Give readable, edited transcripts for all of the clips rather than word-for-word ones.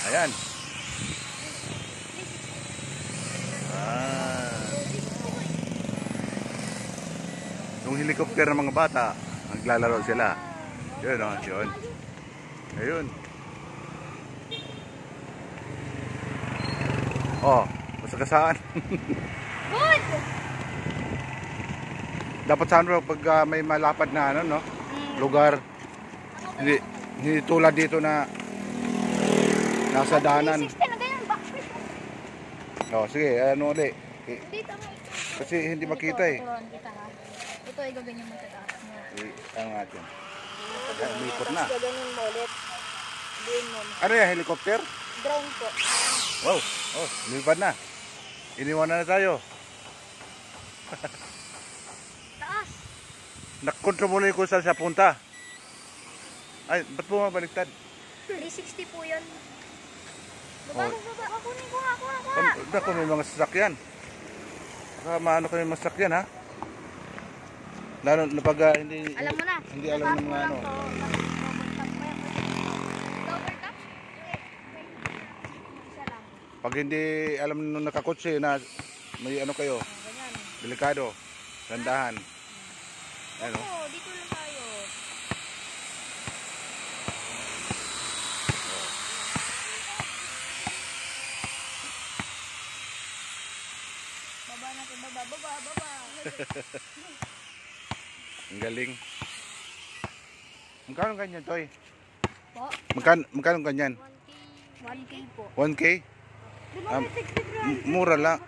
Ayan. Ah. Yung helicopter ng mga bata, naglalaro sila. Yun o, yun. Ayun. Oh, masagasaan. Good! Dapat sana pag may malapad na ano, no? Lugar. Hindi tulad dito na nasa daanan. 360 na ganyan, backflip. Oh, sige, ano ulit. Dito mo ito. Kasi hindi makita eh. Ito, kita ha. Ito ay gaganyan mo tataas mo. Ano natin? Likot na. Gaganyan mo ulit. Diin mo. Ano yan, helicopter? Drone po. Wow, oh, lipad na. Iniwanan na tayo. Taas. Nakontrol mo lang kung saan siya punta. Ay, ba't po mabaliktad? 360 po yun. Oh. Baba, baba. Kukunin ko nga, kuha. Naku, may mga sasakyan. Baka maano kami mga sasakyan, ha? Lalo na pag hindi... Alam mo na. Hindi alam ng mga ano. Pag hindi alam nung nakakotse na may ano kayo, delikado, sandahan. Ano? Oo, dito lang tayo. Baba natin, baba. Ang galing. Magkano ganyan, Toy? Po? Magkano ganyan? 1K po. 1K? Mura lang.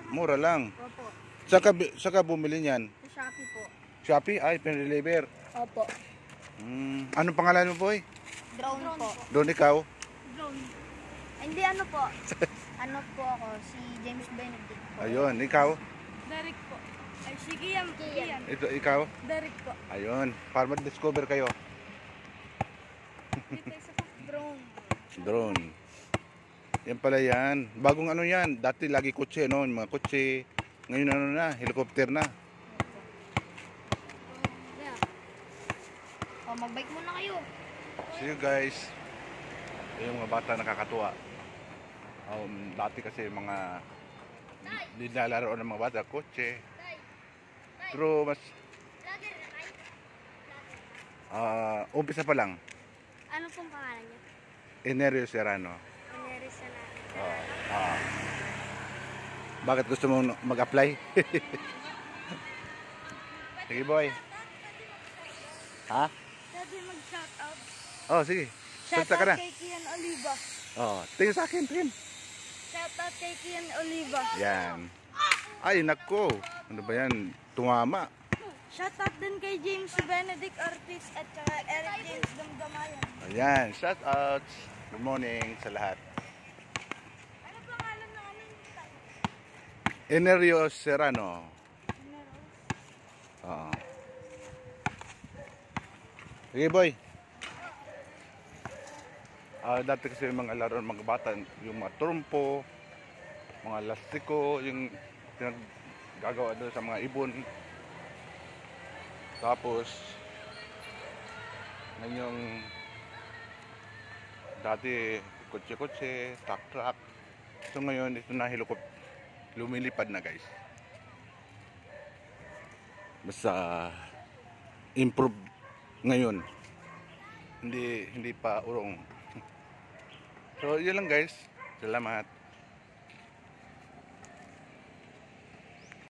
Opo. Saka bumili niyan? Sa Shopee po. Shopee? Ay, pinreliver. Opo. Anong pangalan mo, Boy? Drone po. Doon ikaw? Drone. Hindi, ano po. Ano po ako, si James Benedict po. Ayun, ikaw? Derek po. Ay, si Kian. Ito, ikaw? Derek po. Ayun, para mag-discover kayo. Dito isa pa. Drone. Drone. Yan pala yan. Bagong ano yan. Dati lagi kotse, no? Mga kotse. Ngayon ano na, helicopter na. Yeah. O, mag-bike muna kayo. See you guys. Yung mga bata nakakatuwa. Dati kasi mga nilalaro ng mga bata, kotse. Pero mas umpisa pa lang. Ano pong pangalan niya? Enerio Serrano. Paneri sa natin. Bakit gusto mo mag-apply? Sige boy. Ha? Pwede mag-shoutout. Oh, sige. Salta ka na. Shoutout kay Kian Oliva. Oh, tingin sa akin, tingin. Shoutout kay Kian Oliva. Yan. Ay, nako. Ano ba yan? Tumama. Shoutout din kay James Benedict Ortiz at saka Eric James Damdamayan. Ayan, shout out. Good morning sa lahat. Ano pangalan ng ano yung Enerio Serrano. Oo. Sige boy. Dati kasi yung mga laro ng mga bata, yung mga trumpo, mga lastiko, yung gagawa doon sa mga ibon. Tapos ngayong dati kotse-kotse, truck-truck. So ngayon ito na lumilipad na guys. Basta improve ngayon. Hindi pa urong. So yun lang guys. Salamat.